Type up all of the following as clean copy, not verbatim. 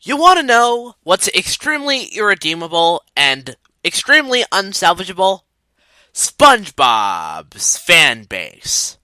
You want to know what's extremely irredeemable and extremely unsalvageable? SpongeBob's fan base.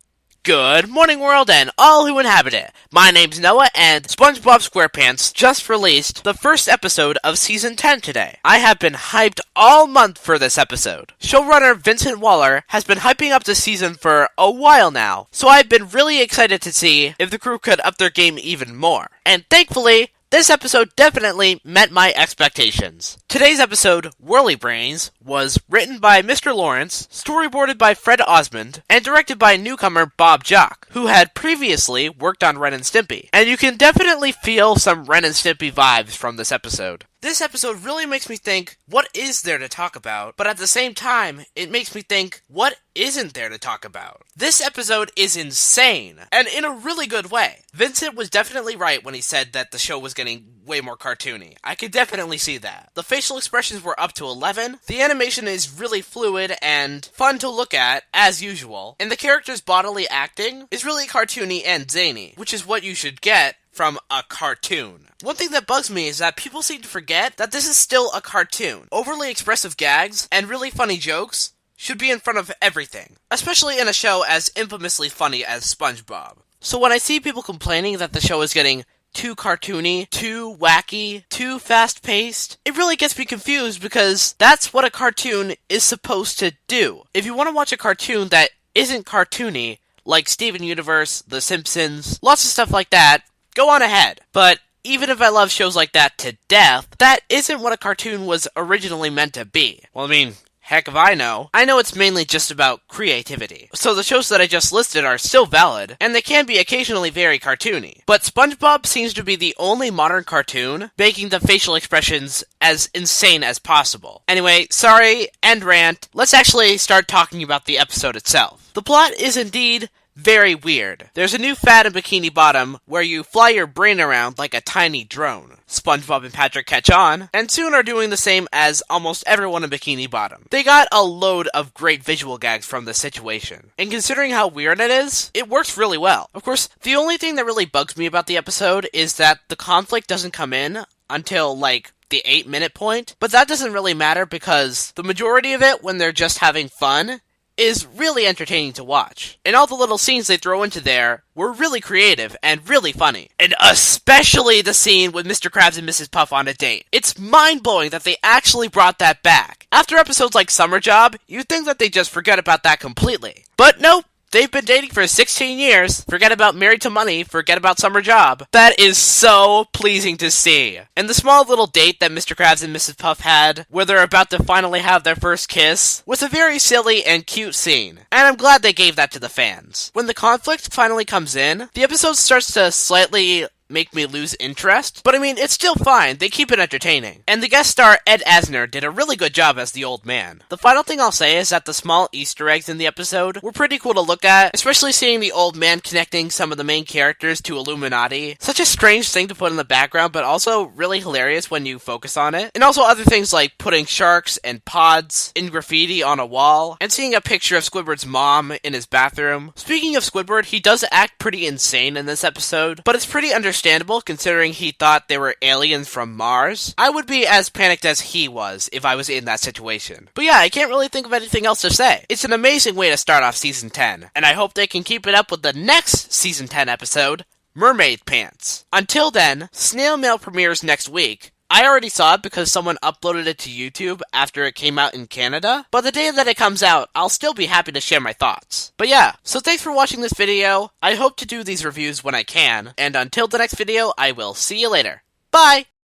Good morning, world, and all who inhabit it. My name's Noah, and SpongeBob SquarePants just released the first episode of Season 10 today. I have been hyped all month for this episode. Showrunner Vincent Waller has been hyping up the season for a while now, so I've been really excited to see if the crew could up their game even more. And thankfully, this episode definitely met my expectations. Today's episode, WhirlyBrains, was written by Mr. Lawrence, storyboarded by Fred Osmond, and directed by newcomer Bob Jock, who had previously worked on Ren and Stimpy. And you can definitely feel some Ren and Stimpy vibes from this episode. This episode really makes me think, what is there to talk about? But at the same time, it makes me think, what isn't there to talk about? This episode is insane, and in a really good way. Vincent was definitely right when he said that the show was getting way more cartoony. I could definitely see that. The facial expressions were up to 11, the animation is really fluid and fun to look at, as usual, and the characters' bodily acting is really cartoony and zany, which is what you should get from a cartoon. One thing that bugs me is that people seem to forget that this is still a cartoon. Overly expressive gags and really funny jokes should be in front of everything, especially in a show as infamously funny as SpongeBob. So when I see people complaining that the show is getting too cartoony, too wacky, too fast-paced, it really gets me confused because that's what a cartoon is supposed to do. If you want to watch a cartoon that isn't cartoony, like Steven Universe, The Simpsons, lots of stuff like that, go on ahead. But even if I love shows like that to death, that isn't what a cartoon was originally meant to be. Well, I mean, heck if I know. I know it's mainly just about creativity. So the shows that I just listed are still valid, and they can be occasionally very cartoony. But SpongeBob seems to be the only modern cartoon making the facial expressions as insane as possible. Anyway, sorry, end rant. Let's actually start talking about the episode itself. The plot is indeed very weird. There's a new fad in Bikini Bottom where you fly your brain around like a tiny drone. SpongeBob and Patrick catch on, and soon are doing the same as almost everyone in Bikini Bottom. They got a load of great visual gags from this situation, and considering how weird it is, it works really well. Of course, the only thing that really bugs me about the episode is that the conflict doesn't come in until, like, the 8-minute point, but that doesn't really matter because the majority of it, when they're just having fun, is really entertaining to watch. And all the little scenes they throw into there were really creative and really funny. And especially the scene with Mr. Krabs and Mrs. Puff on a date. It's mind-blowing that they actually brought that back. After episodes like Summer Job, you'd think that they just forget about that completely. But nope. They've been dating for 16 years. Forget about Married to Money. Forget about Summer Job. That is so pleasing to see. And the small little date that Mr. Krabs and Mrs. Puff had, where they're about to finally have their first kiss, was a very silly and cute scene. And I'm glad they gave that to the fans. When the conflict finally comes in, the episode starts to slightly make me lose interest, but I mean, it's still fine. They keep it entertaining. And the guest star, Ed Asner, did a really good job as the old man. The final thing I'll say is that the small Easter eggs in the episode were pretty cool to look at, especially seeing the old man connecting some of the main characters to Illuminati. Such a strange thing to put in the background, but also really hilarious when you focus on it. And also other things like putting sharks and pods in graffiti on a wall, and seeing a picture of Squidward's mom in his bathroom. Speaking of Squidward, he does act pretty insane in this episode, but it's pretty understandable considering he thought they were aliens from Mars. I would be as panicked as he was if I was in that situation. But yeah, I can't really think of anything else to say. It's an amazing way to start off Season 10, and I hope they can keep it up with the next Season 10 episode, Mermaid Pants. Until then, Snail Mail premieres next week. I already saw it because someone uploaded it to YouTube after it came out in Canada, but the day that it comes out, I'll still be happy to share my thoughts. But yeah, so thanks for watching this video. I hope to do these reviews when I can, and until the next video, I will see you later. Bye!